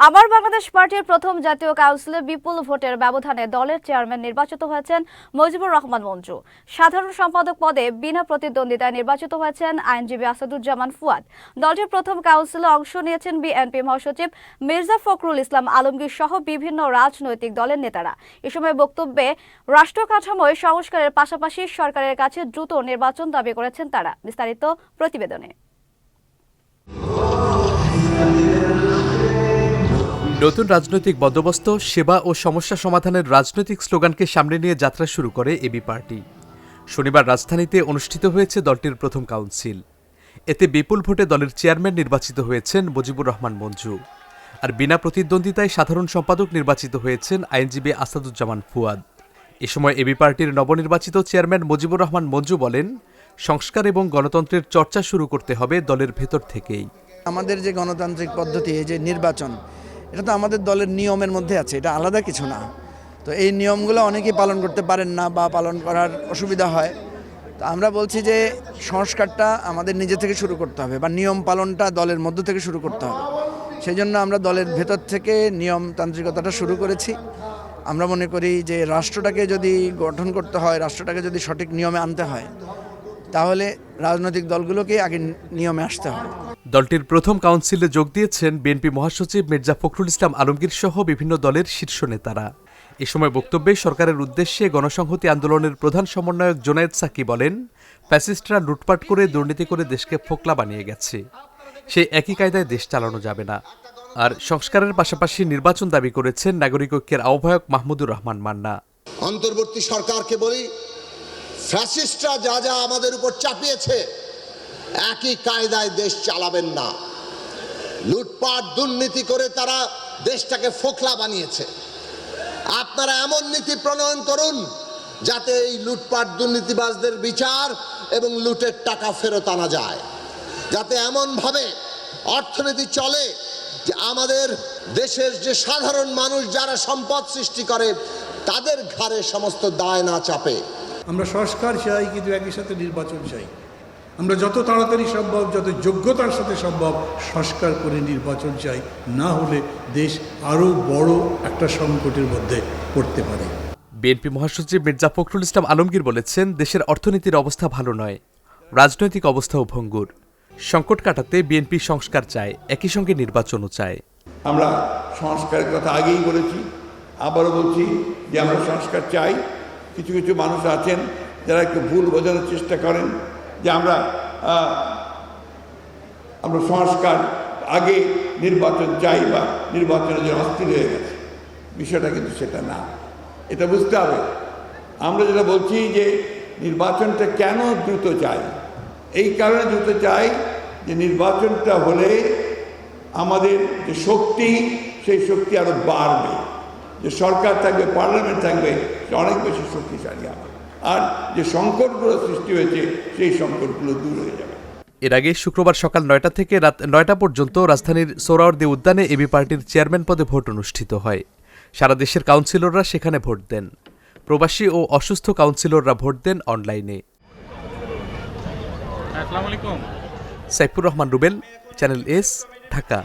আমার বাংলাদেশ পার্টির প্রথম জাতীয় কাউন্সিলে বিপুল ভোটের ব্যবধানে দলের চেয়ারম্যান নির্বাচিত হয়েছেন মুজিবুর রহমান মঞ্জু। সাধারণ সম্পাদক পদে বিনা প্রতিদ্বন্দ্বিতায় নির্বাচিত হয়েছেন আইনজীবী আসাদুজ্জামান ফুয়াদ। দলটির প্রথম কাউন্সিলে অংশ নিয়েছেন বিএনপি মহাসচিব মির্জা ফখরুল ইসলাম আলমগীর সহ বিভিন্ন রাজনৈতিক দলের নেতারা। এ সময় বক্তব্যে রাষ্ট্র কাঠামোয় সংস্কারের পাশাপাশি সরকারের কাছে দ্রুত নির্বাচন দাবি করেছেন তারা। বিস্তারিত প্রতিবেদনে। নতুন রাজনৈতিক বন্দোবস্ত, সেবা ও সমস্যা সমাধানের রাজনৈতিক স্লোগানকে সামনে নিয়ে যাত্রা শুরু করে এবি পার্টি। শনিবার রাজধানীতে অনুষ্ঠিত হয়েছে দলটির প্রথম কাউন্সিল। এতে বিপুল ভোটে দলের চেয়ারম্যান নির্বাচিত হয়েছেন মুজিবুর রহমান মঞ্জু, আর বিনা প্রতিদ্বন্দ্বিতায় সাধারণ সম্পাদক নির্বাচিত হয়েছেন আইনজীবী আসাদুজ্জামান ফুয়াদ। এ সময় এবি পার্টির নবনির্বাচিত চেয়ারম্যান মুজিবুর রহমান মঞ্জু বলেন, সংস্কার এবং গণতন্ত্রের চর্চা শুরু করতে হবে দলের ভেতর থেকেই। আমাদের যে গণতান্ত্রিক পদ্ধতি, এই যে নির্বাচন, এটা তো আমাদের দলের নিয়মের মধ্যে আছে, এটা আলাদা কিছু না। তো এই নিয়মগুলো অনেকেই পালন করতে পারেন না বা পালন করার অসুবিধা হয়। তো আমরা বলছি যে সংস্কারটা আমাদের নিজে থেকে শুরু করতে হবে বা নিয়ম পালনটা দলের মধ্য থেকে শুরু করতে হবে। সেই জন্য আমরা দলের ভেতর থেকে নিয়মতান্ত্রিকতাটা শুরু করেছি। আমরা মনে করি যে রাষ্ট্রটাকে যদি গঠন করতে হয়, রাষ্ট্রটাকে যদি সঠিক নিয়মে আনতে হয়, তাহলে রাজনৈতিক দলগুলোকেই আগে নিয়মে আসতে হবে। দলটির প্রথম কাউন্সিলে যোগ দিয়েছেন বিএনপি মহাসচিব মির্জা ফখরুল ইসলাম আলমগীর সহ বিভিন্ন দলের শীর্ষ নেতারা। এ সময় বক্তব্যে সরকারের উদ্দেশ্যে গণসংহতি আন্দোলনের প্রধান সমন্বয়ক জোনায়েদ সাকি বলেন, ফ্যাসিস্টরা লুটপাট করে দুর্নীতি করে দেশকে ফোকলা বানিয়ে গেছে, সেই একই কায়দায় দেশ চালানো যাবে না। আর সংস্কারের পাশাপাশি নির্বাচন দাবি করেছেন নাগরিক ঐক্যের আহ্বায়ক মাহমুদুর রহমান মান্না। অন্তর্বর্তী সরকারকে বলি, ফ্যাসিস্টরা যা যা আমাদের উপর চাপিয়েছে, একই কায়দায় দেশ চালাবেন না। লুটপাট দুর্নীতি করে তারা দেশটাকে ফোকলা বানিয়েছে। আপনারা এমন নীতি প্রণয়ন করুন যাতে এই লুটপাট দুর্নীতিবাজদের বিচার এবং লুটের টাকা ফেরত আনা যায়, যাতে এমনভাবে অর্থনীতি চলে যে আমাদের দেশের যে সাধারণ মানুষ যারা সম্পদ সৃষ্টি করে তাদের ঘাড়ে সমস্ত দায় না চাপে। আমরা সংস্কার চাই, কিন্তু একই সাথে নির্বাচন চাই। আমরা যত তাড়াতাড়ি সম্ভব, যত যোগ্যতার সাথে সম্ভব সংস্কার করে নির্বাচন চাই, না হলে দেশ আরও বড় একটা সংকটের মধ্যে পড়তে পারে। বিএনপি মহাসচিব মির্জা ফখরুল ইসলাম আলমগীর বলেছেন, দেশের অর্থনীতির অবস্থা ভালো নয়, রাজনৈতিক অবস্থাও ভঙ্গুর। সংকট কাটাতে বিএনপি সংস্কার চায়, একই সঙ্গে নির্বাচনও চায়। আমরা সংস্কারের কথা আগেই বলেছি, আবারও বলছি যে আমরা সংস্কার চাই। কিছু কিছু মানুষ আছেন যারা একটু ভুল বোঝানোর চেষ্টা করেন যে আমরা সংস্কার আগে নির্বাচন চাই বা নির্বাচনের জন্য অস্থির হয়ে গেছে। বিষয়টা কিন্তু সেটা না, এটা বুঝতে হবে। আমরা যেটা বলছি যে নির্বাচনটা কেন দ্রুত চাই, এই কারণে দ্রুত চাই যে নির্বাচনটা হলে আমাদের যে শক্তি, সেই শক্তি আরও বাড়বে। যে সরকার থাকবে, পার্লামেন্ট থাকবে, অনেক বেশি শক্তিশালী হবে। আর যে সংকটগুলো সৃষ্টি হয়েছে সেই সংকটগুলো দূর হয়ে যাবে। এর আগে শুক্রবার সকাল ৯টা থেকে রাত ৯টা পর্যন্ত রাজধানীর সোহরাওয়ার্দী উদ্যানে এবি পার্টির চেয়ারম্যান পদে ভোট অনুষ্ঠিত হয়। সারা দেশের কাউন্সিলররা সেখানে ভোট দেন। প্রবাসী ও অসুস্থ কাউন্সিলররা ভোট দেন অনলাইনে। আসসালামু আলাইকুম। Saifur Rahman Rubel, channel S, Dhaka.